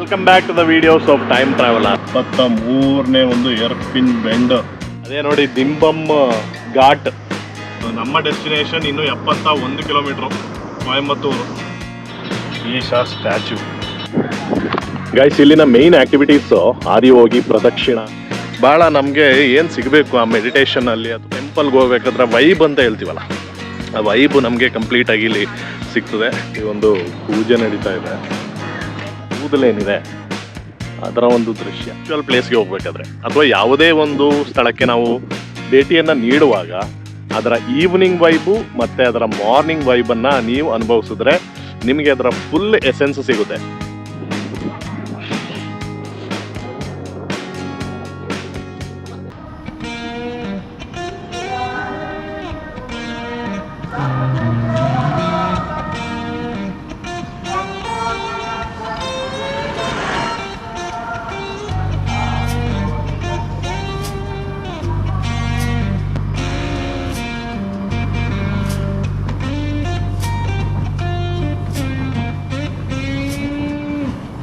Welcome back to the videos of time traveller. 23ನೇ ಒಂದು hairpin bend, ಅದೇ ನೋಡಿ ದಿಂಬಮ್ ಘಾಟ್. ನಮ್ಮ ಡೆಸ್ಟಿನೇಷನ್ ಇನ್ನು 71 kilometre, Coimbatore Isha statue. Guys, ಇಲ್ಲಿನ ಮೇನ್ ಆಕ್ಟಿವಿಟೀಸ್ ಆದಿಯೋಗಿ ಪ್ರದಕ್ಷಿಣ. ಭಾಳ ನಮಗೆ ಏನು ಸಿಗಬೇಕು ಆ ಮೆಡಿಟೇಷನಲ್ಲಿ, ಅದು ಟೆಂಪಲ್ಗೆ ಹೋಗ್ಬೇಕಾದ್ರೆ ವೈಬ್ ಅಂತ ಹೇಳ್ತೀವಲ್ಲ, ಆ ವೈಬ್ ನಮಗೆ ಕಂಪ್ಲೀಟಾಗಿ ಇಲ್ಲಿ ಸಿಗ್ತದೆ. ಈ ಒಂದು ಪೂಜೆ ನಡೀತಾ ಇದೆ, ಕೂದಲೇನಿದೆ ಅದರ ಒಂದು ದೃಶ್ಯ. ಆಕ್ಚುಯಲ್ ಪ್ಲೇಸ್ಗೆ ಹೋಗ್ಬೇಕಾದ್ರೆ ಅಥವಾ ಯಾವುದೇ ಒಂದು ಸ್ಥಳಕ್ಕೆ ನಾವು ಭೇಟಿಯನ್ನು ನೀಡುವಾಗ ಅದರ ಈವ್ನಿಂಗ್ ವೈಬು ಮತ್ತು ಅದರ ಮಾರ್ನಿಂಗ್ ವೈಬನ್ನು ನೀವು ಅನುಭವಿಸಿದ್ರೆ ನಿಮಗೆ ಅದರ ಫುಲ್ ಎಸೆನ್ಸ್ ಸಿಗುತ್ತೆ.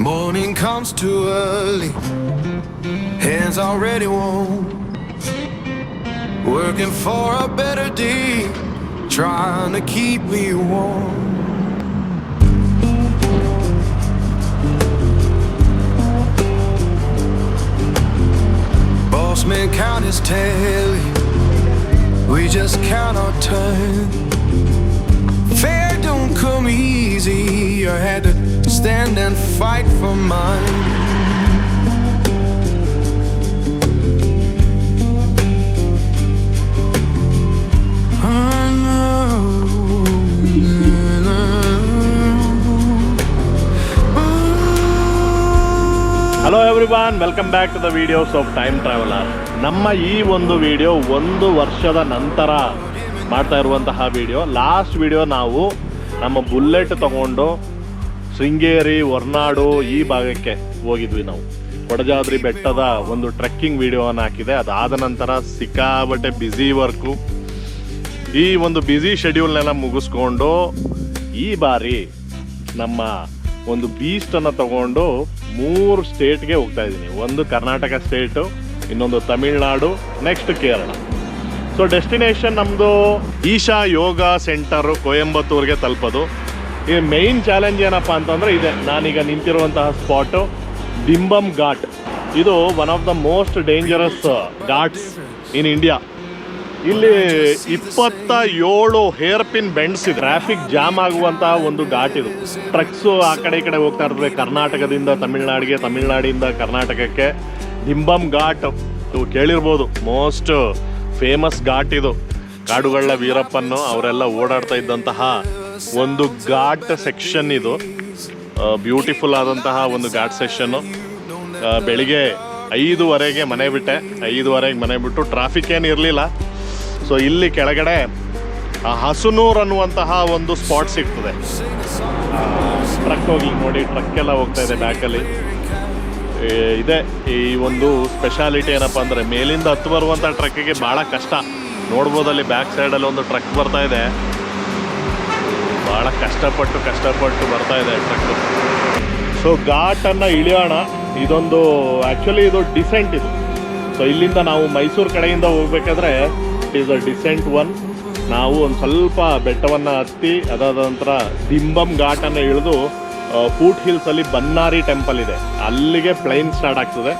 Morning comes too early, hands already warm, working for a better day, trying to keep me warm. Boss man count his tally, we just count our turn. Fair don't come easy, I had to stand and fight for mine. Hello everyone, welcome back to the videos of time traveller. ನಮ್ಮ ಈ ಒಂದು video 1 ವರ್ಷದ ನಂತರ ಮಾಡ್ತಾ ಇರುವಂತಹ video. Last video ನಾವು ನಮ್ಮ bullet ತಗೊಂಡು ಶೃಂಗೇರಿ, ಹೊರನಾಡು ಈ ಭಾಗಕ್ಕೆ ಹೋಗಿದ್ವಿ. ನಾವು ಕೊಡಜಾದ್ರಿ ಬೆಟ್ಟದ ಒಂದು ಟ್ರೆಕ್ಕಿಂಗ್ ವಿಡಿಯೋವನ್ನು ಹಾಕಿದೆ. ಅದಾದ ನಂತರ ಸಿಕ್ಕಾಬಟ್ಟೆ ಬ್ಯುಸಿ ವರ್ಕು, ಈ ಒಂದು ಬ್ಯುಸಿ ಶೆಡ್ಯೂಲ್ನೆಲ್ಲ ಮುಗಿಸ್ಕೊಂಡು ಈ ಬಾರಿ ನಮ್ಮ ಒಂದು ಬೀಸ್ಟನ್ನು ತಗೊಂಡು 3 ಸ್ಟೇಟ್ಗೆ ಹೋಗ್ತಾ ಇದ್ದೀನಿ. ಒಂದು ಕರ್ನಾಟಕ ಸ್ಟೇಟು, ಇನ್ನೊಂದು Tamil Nadu, next Kerala. So destination ನಮ್ಮದು ಈಶಾ ಯೋಗ ಸೆಂಟರು, ಕೊಯಂಬತ್ತೂರಿಗೆ ತಲುಪೋದು. ಈ ಮೇಯ್ನ್ ಚಾಲೆಂಜ್ ಏನಪ್ಪ ಅಂತಂದರೆ ಇದೆ, ನಾನೀಗ ನಿಂತಿರುವಂತಹ ಸ್ಪಾಟು ದಿಂಬಮ್ ಘಾಟ್. ಇದು one of the most dangerous Ghats in India. ಇಲ್ಲಿ 27 ಹೇರ್ ಪಿನ್ ಬೆಂಡ್ಸ್ ಇದೆ. ಟ್ರಾಫಿಕ್ ಜಾಮ್ ಆಗುವಂತಹ ಒಂದು ಘಾಟ್ ಇದು. ಟ್ರಕ್ಸು ಆ ಕಡೆ ಈ ಕಡೆ ಹೋಗ್ತಾ ಇರ್ತದೆ, ಕರ್ನಾಟಕದಿಂದ ತಮಿಳ್ನಾಡಿಗೆ, ತಮಿಳ್ನಾಡಿಂದ ಕರ್ನಾಟಕಕ್ಕೆ. ದಿಂಬಮ್ ಘಾಟ್ ಕೇಳಿರ್ಬೋದು, ಮೋಸ್ಟ್ ಫೇಮಸ್ ಘಾಟ್ ಇದು. ಕಾಡುಗಳ ವೀರಪ್ಪನ್ನು ಅವರೆಲ್ಲ ಓಡಾಡ್ತಾ ಇದ್ದಂತಹ ಒಂದು ಘಾಟ್ ಸೆಕ್ಷನ್ ಇದು. ಬ್ಯೂಟಿಫುಲ್ ಆದಂತಹ ಒಂದು ಘಾಟ್ ಸೆಕ್ಷನ್ನು. ಬೆಳಿಗ್ಗೆ 5:15 ಮನೆ ಬಿಟ್ಟೆ. 5:15 ಮನೆ ಬಿಟ್ಟು ಟ್ರಾಫಿಕ್ ಏನು ಇರಲಿಲ್ಲ. ಸೊ ಇಲ್ಲಿ ಕೆಳಗಡೆ ಹಸುನೂರ್ ಅನ್ನುವಂತಹ ಒಂದು ಸ್ಪಾಟ್ ಸಿಗ್ತದೆ. ಟ್ರಕ್ ಹೋಗಿ ನೋಡಿ, ಟ್ರಕ್ ಎಲ್ಲ ಹೋಗ್ತಾ ಇದೆ ಬ್ಯಾಕಲ್ಲಿ. ಇದೆ ಈ ಒಂದು ಸ್ಪೆಷಾಲಿಟಿ ಏನಪ್ಪ ಅಂದರೆ, ಮೇಲಿಂದ ಹತ್ತು ಬರುವಂಥ ಟ್ರಕ್ಕಿಗೆ ಭಾಳ ಕಷ್ಟ. ನೋಡ್ಬೋದಲ್ಲಿ ಬ್ಯಾಕ್ ಸೈಡಲ್ಲಿ ಒಂದು ಟ್ರಕ್ ಬರ್ತಾ ಇದೆ, ಭಾಳ ಕಷ್ಟಪಟ್ಟು ಬರ್ತಾ ಇದೆ ಟ್ರಕ್. ಸೊ ಘಾಟನ್ನು ಇಳಿಯೋಣ. ಇದೊಂದು ಆ್ಯಕ್ಚುಲಿ ಇದು ಡಿಸೆಂಟ್ ಇದು. ಸೊ ಇಲ್ಲಿಂದ ನಾವು ಮೈಸೂರು ಕಡೆಯಿಂದ ಹೋಗ್ಬೇಕಾದ್ರೆ it is a decent one. ನಾವು ಒಂದು ಸ್ವಲ್ಪ ಬೆಟ್ಟವನ್ನು ಹತ್ತಿ ಅದಾದ ನಂತರ ದಿಂಬಮ್ ಘಾಟನ್ನು ಇಳಿದು ಫೂಟ್ ಹಿಲ್ಸಲ್ಲಿ ಬನ್ನಾರಿ ಟೆಂಪಲ್ ಇದೆ, ಅಲ್ಲಿಗೆ ಪ್ಲೈನ್ ಸ್ಟಾರ್ಟ್ ಆಗ್ತದೆ.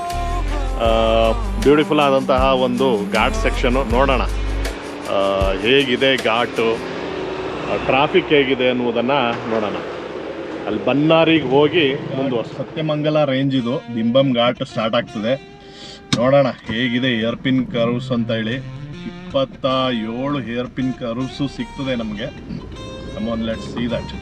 ಬ್ಯೂಟಿಫುಲ್ ಆದಂತಹ ಒಂದು ಘಾಟ್ ಸೆಕ್ಷನು. ನೋಡೋಣ ಹೇಗಿದೆ ಘಾಟು, ಟ್ರಾಫಿಕ್ ಹೇಗಿದೆ ಅನ್ನೋದನ್ನು ನೋಡೋಣ. ಅಲ್ಲಿ ಬನ್ನಾರಿಗೆ ಹೋಗಿ ಮುಂದುವರ್ಸ. ಸತ್ಯಮಂಗಲ ರೇಂಜ್ ಇದು, ದಿಂಬಮ್ ಘಾಟ್ ಸ್ಟಾರ್ಟ್ ಆಗ್ತದೆ. ನೋಡೋಣ ಹೇಗಿದೆ ಹೇರ್ ಪಿನ್ ಕರ್ವ್ಸ್ ಅಂತ ಹೇಳಿ. 27 ಹೇರ್ ಪಿನ್ ಕರ್ವ್ಸು ಸಿಗ್ತದೆ ನಮಗೆ. Come on, let's see that.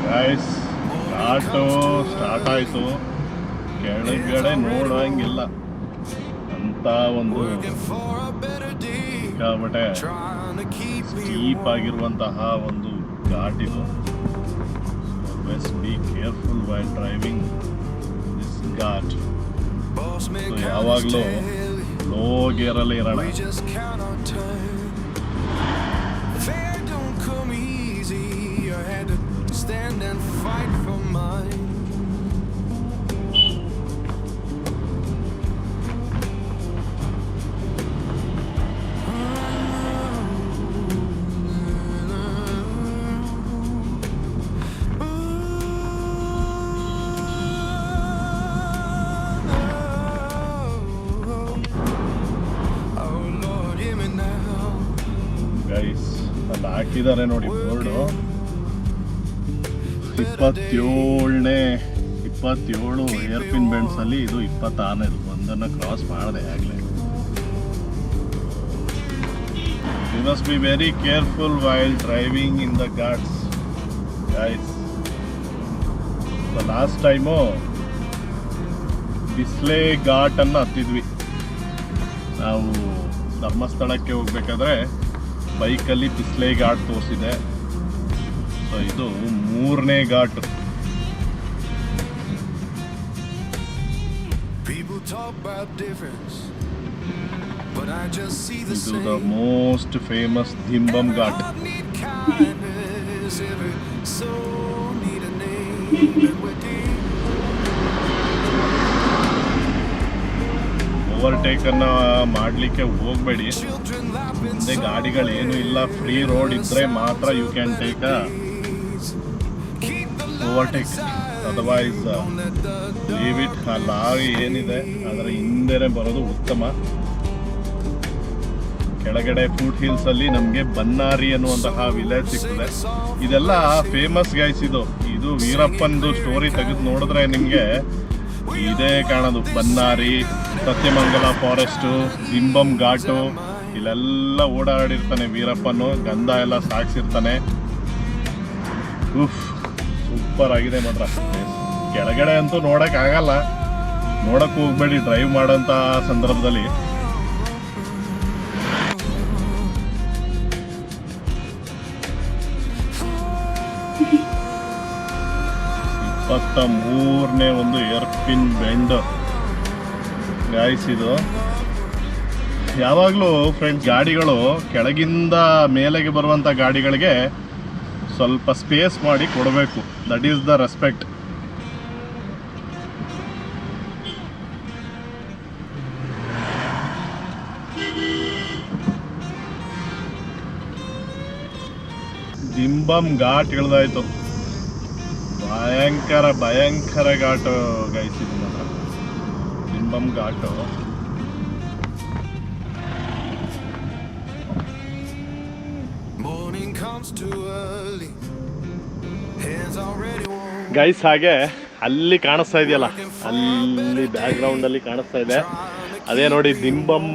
Guys, ghat start ಆಯಿತು. ಕೆಳಗಡೆ ನೋಡೋಂಗಿಲ್ಲ ಅಂತ ಒಂದು ಸಿಕ್ಕಾಬಟ್ಟೆ ಸ್ಟೀಪ್ ಆಗಿರುವಂತಹ ಒಂದು ಘಾಟ್ ಇದು. Always be careful while driving this ghat. lost men So, count ಯಾವಾಗಲೂ daily. ಲೋ ಗೇರಲ್ಲಿ ಇರೋಣ. We just count our turn. Fair don't come easy. I had to stand and fight for mine. Guys ಅಲ್ಲಿ ಹಾಕಿದ್ದಾರೆ ನೋಡಿ board. 27 air pin bends ಅಲ್ಲಿ ಇದು 26 ಒಂದನ್ನು cross ಮಾಡಿದೆ ಆಗಲೇ. You must be very careful while driving in the ghats guys. Last time Bisle ಘಾಟನ್ನು ಹತ್ತಿದ್ವಿ ನಾವು. ಧರ್ಮಸ್ಥಳಕ್ಕೆ ಹೋಗ್ಬೇಕಾದ್ರೆ ಬೈಕಲ್ಲಿ ಬಿಸ್ಲೆ ಘಾಟ್ ತೋರಿಸಿದೆ. ಸೊ ಇದು 3ನೇ ಘಾಟ್. ಇದು the most famous ದಿಂಬಮ್ ghat. Overtake ಅನ್ನ ಮಾಡಲಿಕ್ಕೆ ಹೋಗಬೇಡಿ. ಮುಂದೆ ಗಾಡಿಗಳೇನು ಇಲ್ಲ, ಫ್ರೀ ರೋಡ್ ಇದ್ರೆ ಮಾತ್ರ you can take overtake, otherwise leave it. ಆ ಲಾರಿ ಏನಿದೆ ಅದರ ಹಿಂದೆನೆ ಬರೋದು ಉತ್ತಮ. ಕೆಳಗಡೆ ಫುಟ್ ಹಿಲ್ಸ್ ಅಲ್ಲಿ ನಮಗೆ ಬನ್ನಾರಿ ಅನ್ನುವಂತಹ ವಿಲೇಜ್ ಸಿಗ್ತದೆ. ಇದೆಲ್ಲ ಫೇಮಸ್ ಗೈಸ್. ಇದು ವೀರಪ್ಪಂದು ಸ್ಟೋರಿ ತೆಗೆದು ನೋಡಿದ್ರೆ ನಿಮಗೆ ಇದೇ ಕಾಣೋದು. ಬನ್ನಾರಿ, ಸತ್ಯಮಂಗಲ ಫಾರೆಸ್ಟು, ದಿಂಬಮ್ ಘಾಟು, ಇಲ್ಲೆಲ್ಲ ಓಡಾಡಿರ್ತಾನೆ ವೀರಪ್ಪನು. ಗಂಧ ಎಲ್ಲ ಸಾಕ್ಸಿರ್ತಾನೆ. ಸೂಪರ್ ಆಗಿದೆ ಮಾತ್ರ. ಕೆಳಗಡೆ ಅಂತೂ ನೋಡಕ್ ಆಗಲ್ಲ, ನೋಡಕ್ ಹೋಗ್ಬೇಡಿ ಡ್ರೈವ್ ಮಾಡೋಂಥ ಸಂದರ್ಭದಲ್ಲಿ. ಮೂರನೇ ಒಂದು ಏರ್ ಪಿನ್ ಬೆಂಡ್ ಗಾಯ್ಸ್. ಇದು ಯಾವಾಗಲೂ ಫ್ರೆಂಡ್ಸ್ ಗಾಡಿಗಳು ಕೆಳಗಿಂದ ಮೇಲೆಗೆ ಬರುವಂಥ ಗಾಡಿಗಳಿಗೆ ಸ್ವಲ್ಪ ಸ್ಪೇಸ್ ಮಾಡಿ ಕೊಡಬೇಕು. That is the respect. Dhimbam ghat ಇಳ್ದಾಯ್ತು. ಭಯಂಕರ ಘಾಟು ಗೈಸ್ ಇದು ಮಾತ್ರ. ದಿಂಬಮ್ ಘಾಟು ಗೈಸ್. ಹಾಗೆ ಅಲ್ಲಿ ಕಾಣಿಸ್ತಾ ಇದೆಯಲ್ಲ, ಅಲ್ಲಿ ಬ್ಯಾಕ್ ಗ್ರೌಂಡ್ ಅಲ್ಲಿ ಕಾಣಿಸ್ತಾ ಇದೆ, ಅದೇ ನೋಡಿ ದಿಂಬಮ್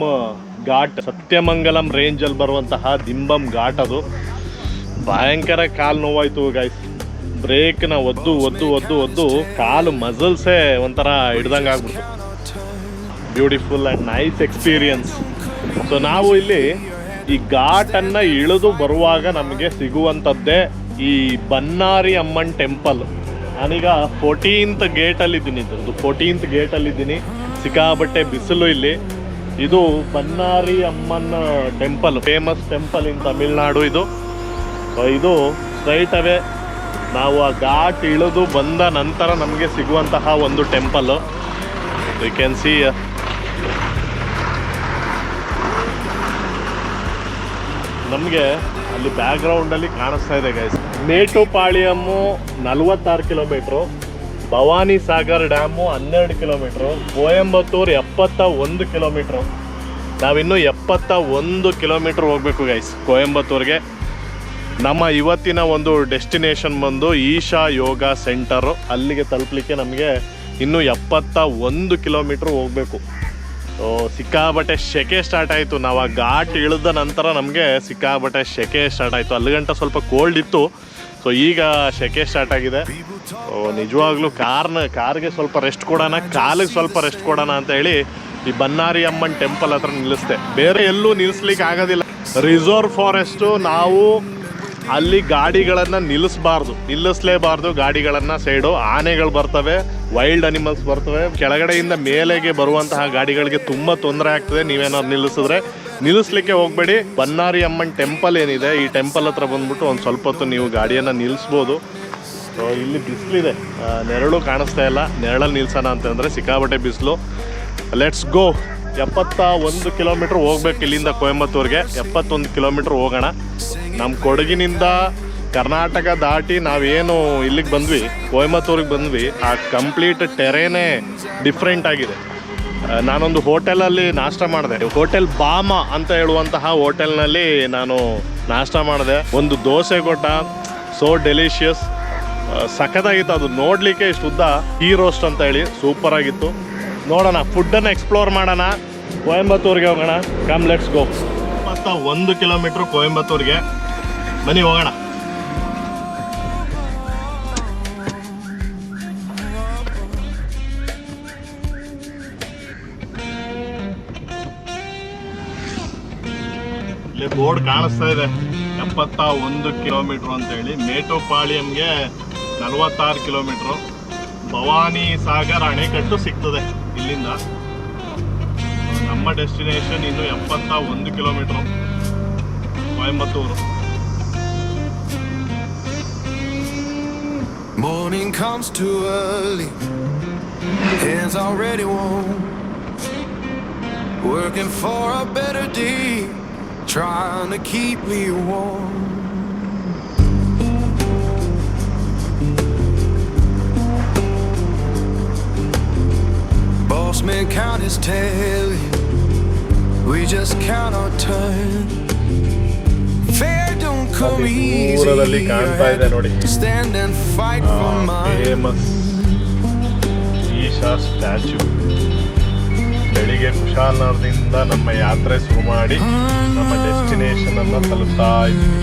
ಘಾಟ್. ಸತ್ಯಮಂಗಲಂ ರೇಂಜ್ ಅಲ್ಲಿ ಬರುವಂತಹ ದಿಂಬಮ್ ಘಾಟ್. ಅದು ಭಯಂಕರ ಕಾಲು ನೋವಾಯ್ತು ಗೈಸ್. ಬ್ರೇಕ್ನ ಒದ್ದು ಕಾಲು ಮಸಲ್ಸೇ ಒಂಥರ ಹಿಡ್ದಂಗೆ ಆಗ್ಬಿಡ್ತು. Beautiful and nice experience. So ನಾವು ಇಲ್ಲಿ ಈ ಘಾಟನ್ನು ಇಳಿದು ಬರುವಾಗ ನಮಗೆ ಸಿಗುವಂಥದ್ದೇ ಈ ಬನ್ನಾರಿ ಅಮ್ಮನ್ ಟೆಂಪಲ್. ನಾನೀಗ 14th ಗೇಟಲ್ಲಿದ್ದೀನಿ. ಇದು 14th ಗೇಟಲ್ಲಿದ್ದೀನಿ. ಸಿಕ್ಕಾಬಟ್ಟೆ ಬಿಸಿಲು ಇಲ್ಲಿ. ಇದು ಬನ್ನಾರಿ ಅಮ್ಮನ್ ಟೆಂಪಲ್, ಫೇಮಸ್ ಟೆಂಪಲ್ ಇನ್ ತಮಿಳ್ನಾಡು ಇದು. ಇದು ಸ್ಟ್ರೈಟ್ ಅವೇ ನಾವು ಆ ಘಾಟ್ ಇಳಿದು ಬಂದ ನಂತರ ನಮಗೆ ಸಿಗುವಂತಹ ಒಂದು ಟೆಂಪಲ್. ಯು ಕ್ಯಾನ್ ಸಿ ನಮಗೆ ಅಲ್ಲಿ ಬ್ಯಾಕ್ ಗ್ರೌಂಡಲ್ಲಿ ಕಾಣಿಸ್ತಾ ಇದೆ guys. Mettupalayam 46 kilometre, Bhavani Sagar dam 12 kilometre, Coimbatore 71 kilometre. ನಾವಿನ್ನೂ 71 ಕಿಲೋಮೀಟ್ರ್ ಹೋಗಬೇಕು ಗೈಸ್ ಕೊಯಂಬತ್ತೂರಿಗೆ. ನಮ್ಮ ಇವತ್ತಿನ ಒಂದು ಡೆಸ್ಟಿನೇಷನ್ ಬಂದು ಈಶಾ ಯೋಗ ಸೆಂಟರು. ಅಲ್ಲಿಗೆ ತಲುಪಲಿಕ್ಕೆ ನಮಗೆ ಇನ್ನೂ 71 ಕಿಲೋಮೀಟ್ರ್ ಹೋಗಬೇಕು. ಸಿಕ್ಕಾಬಟ್ಟೆ ಸೆಕೆ ಸ್ಟಾರ್ಟ್ ಆಯಿತು. ನಾವು ಆ ಘಾಟ್ ಇಳಿದ ನಂತರ ನಮಗೆ ಸಿಕ್ಕಾಬಟ್ಟೆ ಸೆಕೆ ಸ್ಟಾರ್ಟ್ ಆಯಿತು. ಅಲ್ಲಿ ಗಂಟ ಸ್ವಲ್ಪ ಕೋಲ್ಡ್ ಇತ್ತು. ಸೊ ಈಗ ಸೆಕೆ ಸ್ಟಾರ್ಟ್ ಆಗಿದೆ. ನಿಜವಾಗ್ಲೂ ಕಾರ್ಗೆ ಸ್ವಲ್ಪ ರೆಸ್ಟ್ ಕೊಡೋಣ, ಕಾಲಿಗೆ ಸ್ವಲ್ಪ ರೆಸ್ಟ್ ಕೊಡೋಣ ಅಂತ ಹೇಳಿ ಈ ಬನ್ನಾರಿ ಅಮ್ಮನ್ ಟೆಂಪಲ್ ಹತ್ರ ನಿಲ್ಲಿಸ್ದೆ. ಬೇರೆ ಎಲ್ಲೂ ನಿಲ್ಲಿಸ್ಲಿಕ್ಕೆ ಆಗೋದಿಲ್ಲ. ರಿಸರ್ವ್ ಫಾರೆಸ್ಟು ನಾವು ಅಲ್ಲಿ ಗಾಡಿಗಳನ್ನು ನಿಲ್ಲಿಸಲೇಬಾರ್ದು ಗಾಡಿಗಳನ್ನು. ಸೈಡು ಆನೆಗಳು ಬರ್ತವೆ, ವೈಲ್ಡ್ ಅನಿಮಲ್ಸ್ ಬರ್ತವೆ. ಕೆಳಗಡೆಯಿಂದ ಮೇಲೆಗೆ ಬರುವಂತಹ ಗಾಡಿಗಳಿಗೆ ತುಂಬ ತೊಂದರೆ ಆಗ್ತದೆ. ನೀವೇನಾದ್ರು ನಿಲ್ಲಿಸ್ಲಿಕ್ಕೆ ಹೋಗಬೇಡಿ. ಬನ್ನಾರಿ ಅಮ್ಮನ್ ಟೆಂಪಲ್ ಏನಿದೆ, ಈ ಟೆಂಪಲ್ ಹತ್ರ ಬಂದ್ಬಿಟ್ಟು ಒಂದು ಸ್ವಲ್ಪ ಹೊತ್ತು ನೀವು ಗಾಡಿಯನ್ನು ನಿಲ್ಲಿಸ್ಬೋದು. ಸೊ ಇಲ್ಲಿ ಬಿಸಿಲಿದೆ, ನೆರಳು ಕಾಣಿಸ್ತಾ ಇಲ್ಲ. ನೆರಳಲ್ಲಿ ನಿಲ್ಸೋಣ ಅಂತಂದರೆ ಸಿಕ್ಕಾಬಟ್ಟೆ ಬಿಸಿಲು. Let's go. 71 ಕಿಲೋಮೀಟ್ರ್ ಹೋಗ್ಬೇಕು ಇಲ್ಲಿಂದ ಕೊಯಂಬತ್ತೂರಿಗೆ. 71 ಕಿಲೋಮೀಟ್ರ್ ಹೋಗೋಣ. ನಮ್ಮ ಕೊಡಗಿನಿಂದ ಕರ್ನಾಟಕ ದಾಟಿ ನಾವೇನು ಇಲ್ಲಿಗೆ ಬಂದ್ವಿ, ಕೊಯಂಬತ್ತೂರಿಗೆ ಬಂದ್ವಿ, ಆ ಕಂಪ್ಲೀಟ್ ಟೆರೇನೇ ಡಿಫ್ರೆಂಟ್ ಆಗಿದೆ. ನಾನೊಂದು ಹೋಟೆಲಲ್ಲಿ ನಾಷ್ಟ ಮಾಡಿದೆ. ಹೋಟೆಲ್ ಬಾಮ ಅಂತ ಹೇಳುವಂತಹ ಹೋಟೆಲ್ನಲ್ಲಿ ನಾನು ನಾಷ್ಟ ಮಾಡಿದೆ. ಒಂದು ದೋಸೆ ಕೊಟ್ಟ, ಸೋ ಡೆಲಿಷಿಯಸ್, ಸಖತ್ತಾಗಿತ್ತು. ಅದು ನೋಡಲಿಕ್ಕೆ ಇಷ್ಟುದ್ದ ಟೀ ರೋಸ್ಟ್ ಅಂತ ಹೇಳಿ ಸೂಪರ್ ಆಗಿತ್ತು. ನೋಡೋಣ, ಫುಡ್ಡನ್ನು ಎಕ್ಸ್ಪ್ಲೋರ್ ಮಾಡೋಣ. ಕೊಯಂಬತ್ತೂರಿಗೆ ಹೋಗೋಣ. Come let's go. 1 ಕಿಲೋಮೀಟ್ರ್ ಕೊಯಂಬತ್ತೂರಿಗೆ, ಬನ್ನಿ ಹೋಗೋಣ. ಇಲ್ಲಿ ಬೋರ್ಡ್ ಕಾಣಿಸ್ತಾ ಇದೆ 71 ಕಿಲೋಮೀಟ್ರ್ ಅಂತ ಹೇಳಿ. ಮೇಟುಪಾಳ್ಯಂಗೆ 46 ಕಿಲೋಮೀಟ್ರು. ಭವಾನಿ ಸಾಗರ್ ಅಣೆಕಟ್ಟು ಸಿಗ್ತದೆ ಇಲ್ಲಿಂದ. ನಮ್ಮ ಡೆಸ್ಟಿನೇಷನ್ ಇನ್ನು 71 kilometre, Coimbatore. Morning comes too early, hands already warm, working for a better day, trying to keep me warm. Boss man count his tally, we just count our turn. Fair don't come easy, stand and fight for mine. Famous Isha statue. ಬೆಳಿಗ್ಗೆ ಕುಶಾಲನಗರದಿಂದ ನಮ್ಮ ಯಾತ್ರೆ ಶುರು ಮಾಡಿ ನಮ್ಮ destination ಅನ್ನು ತಲುಪ್ತಾ ಇದ್ವಿ.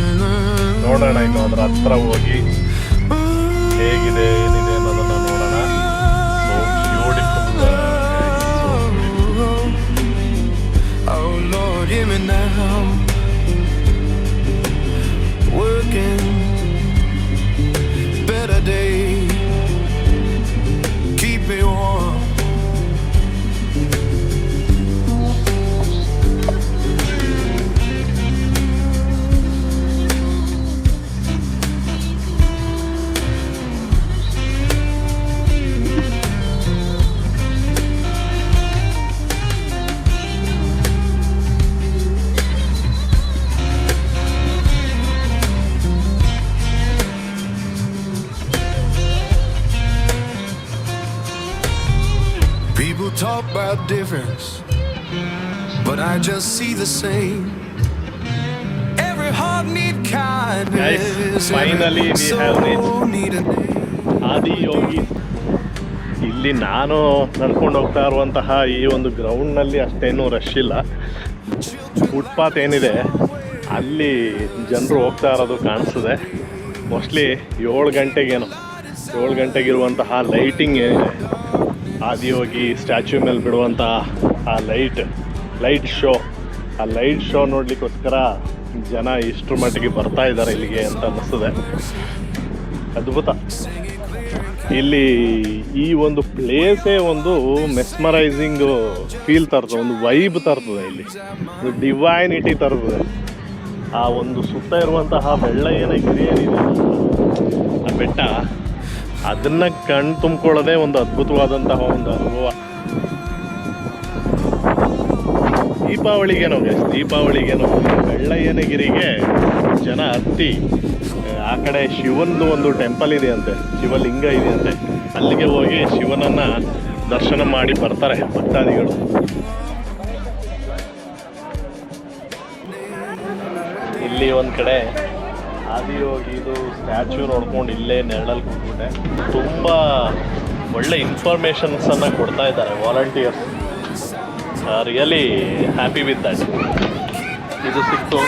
ನೋಡೋಣ ಇನ್ನು ಅದರ ಹತ್ರ ಹೋಗಿ ಹೇಗಿದೆ ಏನಿದೆ ಅನ್ನೋದನ್ನ ನೋಡೋಣ. So beautiful. Oh Lord, hear me now. Working better day, keep me warm. People talk about difference, but I just see the same. Every heart need kindness. Guys, finally we have reached Adiyogi. ಇಲ್ಲಿ ನಾನು ನಡ್ಕೊಂಡು ಹೋಗ್ತಾ ಇರುವಂತಹ ಈ ಒಂದು ಗ್ರೌಂಡ್ನಲ್ಲಿ ಅಷ್ಟೇನು rush ಇಲ್ಲ. Footpath ಏನಿದೆ ಅಲ್ಲಿ ಜನರು ಹೋಗ್ತಾ ಇರೋದು ಕಾಣಿಸ್ತದೆ. ಮೋಸ್ಟ್ಲಿ 7 ಗಂಟೆಗಿರುವಂತಹ ಲೈಟಿಂಗ್ ಏನಿದೆ, ಆದಿಯೋಗಿ ಸ್ಟ್ಯಾಚ್ಯೂ ಮೇಲೆ ಬಿಡುವಂಥ ಆ ಲೈಟ್ ಶೋ ನೋಡಲಿಕ್ಕೋಸ್ಕರ ಜನ ಇಷ್ಟರ ಮಟ್ಟಿಗೆ ಬರ್ತಾ ಇದ್ದಾರೆ ಇಲ್ಲಿಗೆ ಅಂತ ಅನ್ನಿಸ್ತದೆ. ಅದ್ಭುತ. ಇಲ್ಲಿ ಈ ಒಂದು ಪ್ಲೇಸೇ ಒಂದು ಮೆಸ್ಮರೈಸಿಂಗ್ ಫೀಲ್ ತರ್ತದೆ, ಒಂದು ವೈಬ್ ತರ್ತದೆ. ಇಲ್ಲಿ ಡಿವೈನಿಟಿ ತರ್ತದೆ. ಆ ಒಂದು ಸುತ್ತ ಇರುವಂತಹ ಬೆಳ್ಳಯ್ಯನಗಿರಿ ಏನಿದೆ ಆ ಬೆಟ್ಟ, ಅದನ್ನು ಕಣ್ಣು ತುಂಬಿಕೊಳ್ಳೋದೇ ಒಂದು ಅದ್ಭುತವಾದಂತಹ ಒಂದು ಅನುಭವ. ದೀಪಾವಳಿಗೇನೋ ಬೆಳ್ಳಯ್ಯನಗಿರಿಗೆ ಜನ ಹತ್ತಿ ಆ ಕಡೆ ಶಿವನದು ಒಂದು ಟೆಂಪಲ್ ಇದೆಯಂತೆ, ಶಿವಲಿಂಗ ಇದೆಯಂತೆ, ಅಲ್ಲಿಗೆ ಹೋಗಿ ಶಿವನನ್ನು ದರ್ಶನ ಮಾಡಿ ಬರ್ತಾರೆ ಭಕ್ತಾದಿಗಳು. ಇಲ್ಲಿ ಒಂದು ಕಡೆ ಆದಿಯೋಗಿದು ಸ್ಟ್ಯಾಚ್ಯೂ ನೋಡ್ಕೊಂಡು ಇಲ್ಲೇ ನೆರಳಲ್ಲಿ ಕೂತ್ಬಿಟ್ಟೆ. ತುಂಬ ಒಳ್ಳೆ ಇನ್ಫಾರ್ಮೇಷನ್ಸನ್ನು ಕೊಡ್ತಾ ಇದ್ದಾರೆ volunteers. Really happy with that. ಇದು ಸಿಕ್ತು.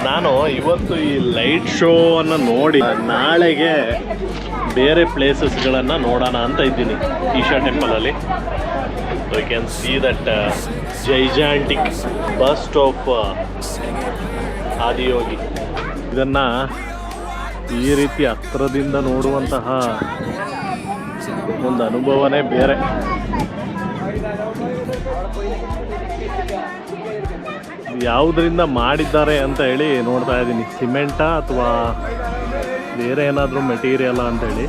ನಾನು ಇವತ್ತು ಈ ಲೈಟ್ ಶೋ ಅನ್ನು ನೋಡಿ ನಾಳೆಗೆ ಬೇರೆ ಪ್ಲೇಸಸ್ಗಳನ್ನು ನೋಡೋಣ ಅಂತ ಇದ್ದೀನಿ ಈಶಾ ಟೆಂಪಲಲ್ಲಿ. So you can see that gigantic bust of Adiyogi. ಇದನ್ನು ಈ ರೀತಿ ಹತ್ರದಿಂದ ನೋಡುವಂತಹ ಒಂದು ಅನುಭವನೇ ಬೇರೆ. ಯಾವುದರಿಂದ ಮಾಡಿದ್ದಾರೆ ಅಂತ ಹೇಳಿ ನೋಡ್ತಾ ಇದ್ದೀನಿ. ಸಿಮೆಂಟಾ ಅಥವಾ ಬೇರೆ ಏನಾದರೂ ಮೆಟೀರಿಯಲ್ ಅಂತೇಳಿ.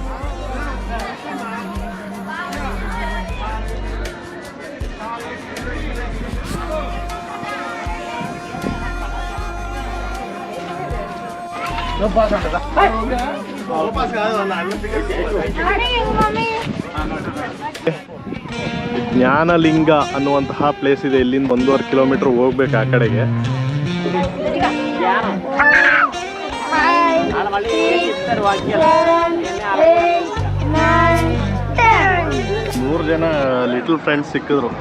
ಜ್ಞಾನಲಿಂಗ ಅನ್ನುವಂತಹ ಪ್ಲೇಸ್ ಇದೆ. ಇಲ್ಲಿಂದ 1.5 ಕಿಲೋಮೀಟರ್ ಹೋಗ್ಬೇಕು ಆ ಕಡೆಗೆ. 3 ಜನ ಲಿಟಲ್ ಫ್ರೆಂಡ್ಸ್ ಸಿಕ್ಕಿದ್ರು,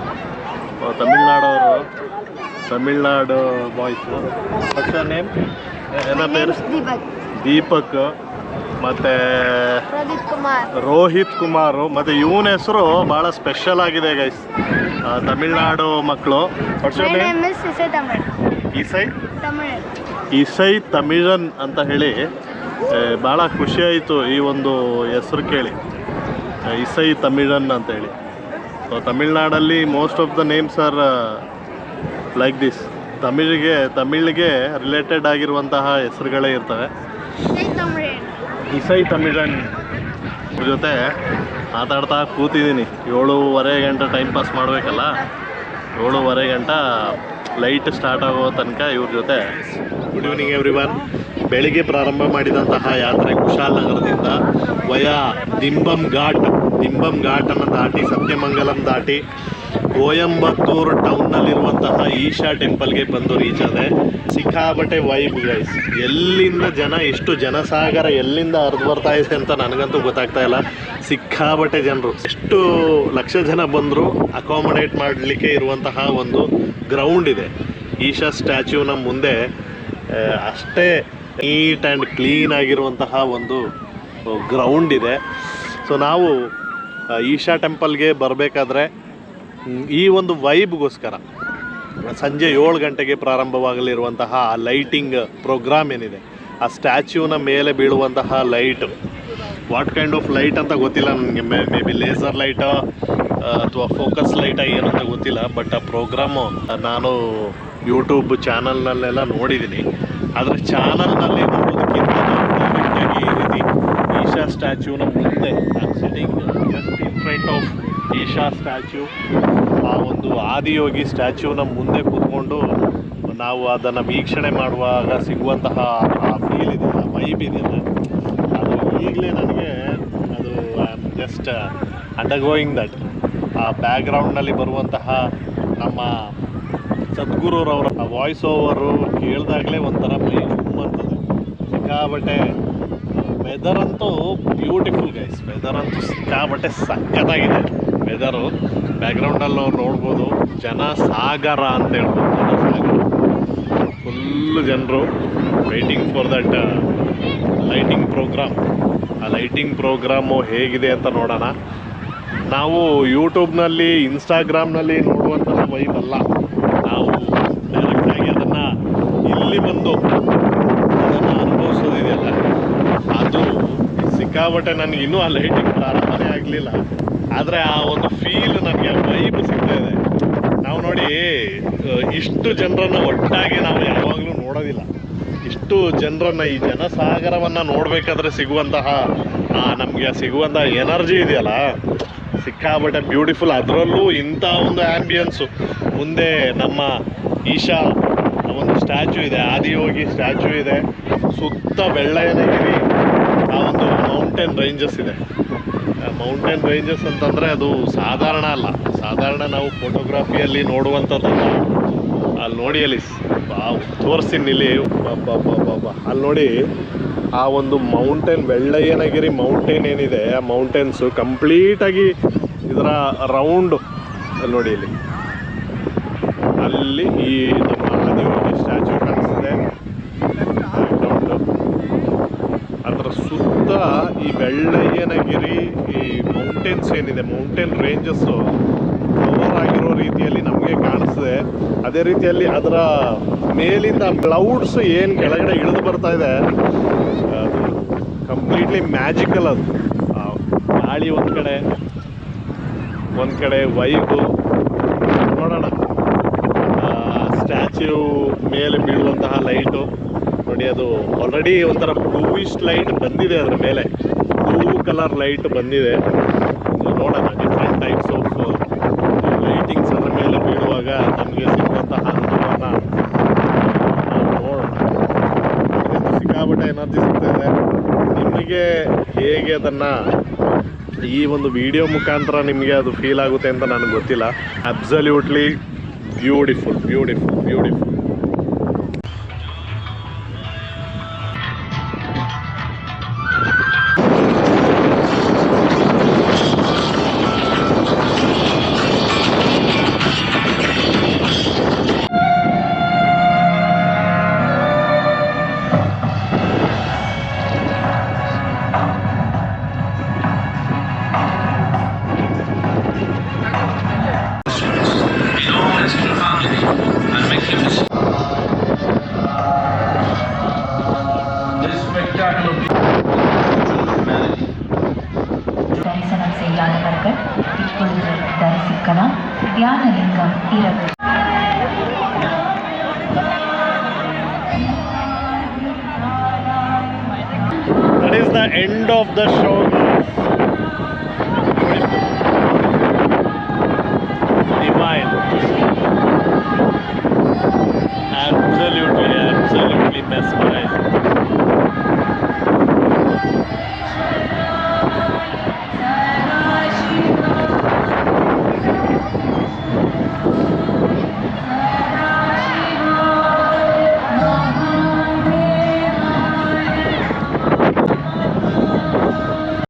ತಮಿಳ್ನಾಡು ಬಾಯ್ಸು. ಫಸ್ಟ್ ನೇಮ್ ಏನ ಪೇರು? ದೀಪಕ್ ಮತ್ತು ರೋಹಿತ್ ಕುಮಾರ್. ಮತ್ತು ಇವನ ಹೆಸರು ಭಾಳ ಸ್ಪೆಷಲ್ ಆಗಿದೆ ಗೈಸ್, ತಮಿಳ್ನಾಡು ಮಕ್ಕಳು. ಇಸೈ ತಮಿಳನ್ ಅಂತ ಹೇಳಿ ಭಾಳ ಖುಷಿ ಆಯಿತು ಈ ಒಂದು ಹೆಸರು ಕೇಳಿ, ಇಸೈ ತಮಿಳನ್ ಅಂತೇಳಿ. ಸೊ ತಮಿಳ್ನಾಡಲ್ಲಿ most of the names are like this. ತಮಿಳಿಗೆ ರಿಲೇಟೆಡ್ ಆಗಿರುವಂತಹ ಹೆಸರುಗಳೇ ಇರ್ತವೆ. ಇಸೈ ತಮಿಳನ್ ಜೊತೆ ಮಾತಾಡ್ತಾ ಕೂತಿದ್ದೀನಿ. 7:30 ಗಂಟೆ ಟೈಮ್ ಪಾಸ್ ಮಾಡಬೇಕಲ್ಲ. 7:30 ಗಂಟೆ ಲೈಟ್ ಸ್ಟಾರ್ಟ್ ಆಗೋ ತನಕ ಇವ್ರ ಜೊತೆ. Good evening everyone. ಬೆಳಿಗ್ಗೆ ಪ್ರಾರಂಭ ಮಾಡಿದಂತಹ ಯಾತ್ರೆ ಕುಶಾಲನಗರದಿಂದ ವಯಾ ದಿಂಬಮ್ ಘಾಟನ್ನು ದಾಟಿ ಸತ್ಯಮಂಗಲಂ ದಾಟಿ ಕೋಯಂಬತ್ತೂರು ಟೌನ್ನಲ್ಲಿರುವಂತಹ ಈಶಾ ಟೆಂಪಲ್ಗೆ ಬಂದು ರೀಚ್ ಆದೆ. ಸಿಕ್ಕಾಬಟ್ಟೆ ವೈಬ್ ಗೈಸ್. ಎಲ್ಲಿಂದ ಜನ, ಎಷ್ಟು ಜನಸಾಗರ ಎಲ್ಲಿಂದ ಹರಿದು ಬರ್ತಾ ಇದೆ ಅಂತ ನನಗಂತೂ ಗೊತ್ತಾಗ್ತಾ ಇಲ್ಲ. ಸಿಕ್ಕಾಬಟ್ಟೆ ಜನರು, ಎಷ್ಟು ಲಕ್ಷ ಜನ ಬಂದರೂ ಅಕಾಮಡೇಟ್ ಮಾಡಲಿಕ್ಕೆ ಇರುವಂತಹ ಒಂದು ಗ್ರೌಂಡ್ ಇದೆ. ಈಶಾ ಸ್ಟ್ಯಾಚ್ಯೂನ ಮುಂದೆ ಅಷ್ಟೇ ನೀಟ್ ಆ್ಯಂಡ್ ಕ್ಲೀನ್ ಆಗಿರುವಂತಹ ಒಂದು ಗ್ರೌಂಡ್ ಇದೆ. ಸೊ ನಾವು ಈಶಾ ಟೆಂಪಲ್ಗೆ ಬರಬೇಕಾದ್ರೆ ಈ ಒಂದು ವೈಬ್ಗೋಸ್ಕರ ಸಂಜೆ 7 ಗಂಟೆಗೆ ಪ್ರಾರಂಭವಾಗಲಿರುವಂತಹ ಆ ಲೈಟಿಂಗ್ ಪ್ರೋಗ್ರಾಮ್ ಏನಿದೆ, ಆ ಸ್ಟ್ಯಾಚ್ಯೂನ ಮೇಲೆ ಬೀಳುವಂತಹ light, what kind of light ಅಂತ ಗೊತ್ತಿಲ್ಲ ನನಗೆ. ಮೇ ಬಿ ಲೇಸರ್ ಲೈಟಾ ಅಥವಾ ಫೋಕಸ್ ಲೈಟಾ ಏನಂತ ಗೊತ್ತಿಲ್ಲ. ಬಟ್ ಆ ಪ್ರೋಗ್ರಾಮು ನಾನು ಯೂಟ್ಯೂಬ್ ಚಾನಲ್ನಲ್ಲೆಲ್ಲ ನೋಡಿದ್ದೀನಿ. ಆದರೆ ಚಾನಲ್ನಲ್ಲಿ ನೋಡೋದಕ್ಕಿಂತ ಡೈರೆಕ್ಟಾಗಿ ಈ ರೀತಿ ಈಶಾ ಸ್ಟ್ಯಾಚ್ಯೂನ ಮುಂದೆ sitting just in front of Isha statue, ಆ ಒಂದು ಆದಿಯೋಗಿ ಸ್ಟ್ಯಾಚ್ಯೂನ ಮುಂದೆ ಕೂತ್ಕೊಂಡು ನಾವು ಅದನ್ನು ವೀಕ್ಷಣೆ ಮಾಡುವಾಗ ಸಿಗುವಂತಹ ಆ ಫೀಲ್ ಇದೆ, ಆ ವೈಬ್ ಇದೆಯಲ್ಲ, ಅದು ಈಗಲೇ ನನಗೆ ಅದು I am just undergoing that. ಆ ಬ್ಯಾಕ್ಗ್ರೌಂಡ್ನಲ್ಲಿ ಬರುವಂತಹ ನಮ್ಮ ಸದ್ಗುರುರವರ ವಾಯ್ಸ್ ಓವರು ಕೇಳಿದಾಗಲೇ ಒಂಥರ ಮೈ ಅಂತದೆ. ಸಿಕ್ಕಾಬಟ್ಟೆ ವೆದರ್ ಅಂತೂ ಬ್ಯೂಟಿಫುಲ್ ಗೈಸ್. ವೆದರ್ ಅಂತೂ ಸಿಕ್ಕಾಬಟ್ಟೆ ಸಖತ್ತಾಗಿದೆ ವೆದರು. ಬ್ಯಾಕ್ಗ್ರೌಂಡಲ್ಲಿ ನಾವು ನೋಡ್ಬೋದು ಜನಸಾಗರ ಅಂತ ಹೇಳ್ಬೋದು. ಜನಸಾಗರ ಫುಲ್ಲು ಜನರು waiting for that lighting programme. ಆ ಲೈಟಿಂಗ್ ಪ್ರೋಗ್ರಾಮು ಹೇಗಿದೆ ಅಂತ ನೋಡೋಣ. ನಾವು ಯೂಟ್ಯೂಬ್ನಲ್ಲಿ, ಇನ್ಸ್ಟಾಗ್ರಾಮ್ನಲ್ಲಿ ನೋಡುವಂತಹ ವೈಬ್ ಅಲ್ಲ. ನಾವು ಡೈರೆಕ್ಟಾಗಿ ಅದನ್ನು ಇಲ್ಲಿ ಬಂದು ಅದನ್ನು ಅನುಭವಿಸೋದಿದೆಯಲ್ಲ, ಅದು ಸಿಕ್ಕಾಬಟ್ಟೆ. ನನಗೆ ಇನ್ನೂ ಆ ಲೈಟಿಂಗ್ ಪ್ರಾರಂಭನೇ ಆಗಲಿಲ್ಲ, ಆದರೆ ಆ ಒಂದು ಫೀಲ್ ನನಗೆ ವೈಬ್ ಸಿಗ್ತಾ ಇದೆ. ನಾವು ನೋಡಿ, ಇಷ್ಟು ಜನರನ್ನು ಒಟ್ಟಾಗಿ ನಾವು ಯಾವಾಗಲೂ ನೋಡೋದಿಲ್ಲ. ಇಷ್ಟು ಜನರನ್ನು, ಈ ಜನಸಾಗರವನ್ನು ನೋಡಬೇಕಾದ್ರೆ ಸಿಗುವಂತಹ ನಮಗೆ ಸಿಗುವಂತಹ ಎನರ್ಜಿ ಇದೆಯಲ್ಲ, ಸಿಕ್ಕಾಬಟ್ಟೆ ಬ್ಯೂಟಿಫುಲ್. ಅದರಲ್ಲೂ ಇಂಥ ಒಂದು ಆ್ಯಂಬಿಯನ್ಸು. ಮುಂದೆ ನಮ್ಮ ಈಶಾ ಒಂದು ಸ್ಟ್ಯಾಚ್ಯೂ ಇದೆ, ಆದಿಯೋಗಿ ಸ್ಟ್ಯಾಚ್ಯೂ ಇದೆ. ಸುತ್ತ ಬೆಳ್ಳಯನಗಿರಿ, ಆ ಒಂದು ಮೌಂಟೇನ್ ರೇಂಜಸ್ ಇದೆ. ಮೌಂಟೇನ್ ರೇಂಜಸ್ ಅಂತಂದರೆ ಅದು ಸಾಧಾರಣ ಅಲ್ಲ. ಸಾಧಾರಣ ನಾವು ಫೋಟೋಗ್ರಫಿಯಲ್ಲಿ ನೋಡುವಂಥದ್ದಲ್ಲ. ಅಲ್ಲಿ ನೋಡಿ, ಅಲ್ಲಿ ತೋರಿಸ್ತೀನಿ ಇಲ್ಲಿ. ಅಲ್ಲಿ ನೋಡಿ, ಆ ಒಂದು ಮೌಂಟೇನ್, ಬೆಳ್ಳಯ್ಯನಗಿರಿ ಮೌಂಟೇನ್ ಏನಿದೆ, ಆ ಮೌಂಟೇನ್ಸು ಕಂಪ್ಲೀಟಾಗಿ ಇದರ ರೌಂಡು ಅಲ್ಲಿ ನೋಡಿ. ಅಲ್ಲಿ ಈ ನಮ್ಮ ಆದಿಯೋಗಿ ಸ್ಟ್ಯಾಚ್ಯೂ ಕಾಣಿಸ್ತಿದೆ. ಅದರ ಸುತ್ತ ಈ ಬೆಳ್ಳಯ್ಯನಗಿರಿ, ಈ ಮೌಂಟೇನ್ಸ್ ಏನಿದೆ, ಮೌಂಟೇನ್ ರೇಂಜಸ್ಸು ಕವರ್ ಆಗಿರೋ ರೀತಿಯಲ್ಲಿ ನಮಗೆ ಕಾಣಿಸ್ತದೆ. ಅದೇ ರೀತಿಯಲ್ಲಿ ಅದರ ಮೇಲಿಂದ ಕ್ಲೌಡ್ಸ್ ಏನು ಕೆಳಗಡೆ ಇಳಿದು ಬರ್ತಾ ಇದೆ, ಅದು ಕಂಪ್ಲೀಟ್ಲಿ ಮ್ಯಾಜಿಕಲ್. ಅದು ಗಾಳಿ ಒಂದು ಕಡೆ ವೈಬು ನೋಡೋಣ. ಸ್ಟ್ಯಾಚ್ಯೂ ಮೇಲೆ ಬೀಳುವಂತಹ ಲೈಟು ನೋಡಿ, ಅದು ಆಲ್ರೆಡಿ ಒಂಥರ ಬ್ಲೂಯಿಶ್ ಲೈಟ್ ಬಂದಿದೆ, ಅದರ ಮೇಲೆ ಬ್ಲೂ ಕಲರ್ ಲೈಟ್ ಬಂದಿದೆ. ನೋಡೋಣ ಡಿಫ್ರೆಂಟ್ ಟೈಪ್ಸ್ ಆಫ್ ಲೈಟಿಂಗ್ಸ್ ಅದರ ಮೇಲೆ ಬೀಳುವಾಗ ನಮಗೆ ಸಿಗುವಂತಹ ಅನುಭವನ ನೋಡೋಣ. ಇದರಿಂದ ಸಿಕ್ಕಾಪಟ್ಟೆ ಎನರ್ಜಿ ಸಿಗ್ತಾಯಿದೆ. ನಿಮಗೆ ಹೇಗೆ ಅದನ್ನು ಈ ಒಂದು ವಿಡಿಯೋ ಮುಖಾಂತರ ನಿಮಗೆ ಅದು ಫೀಲ್ ಆಗುತ್ತೆ ಅಂತ ನನಗೆ ಗೊತ್ತಿಲ್ಲ. Absolutely beautiful. தரிசனம் செய்யாதவர்கள் இப்பொழுது தரிசிக்கலாம். தியானலிங்கம் இரவு. That is the end of the show.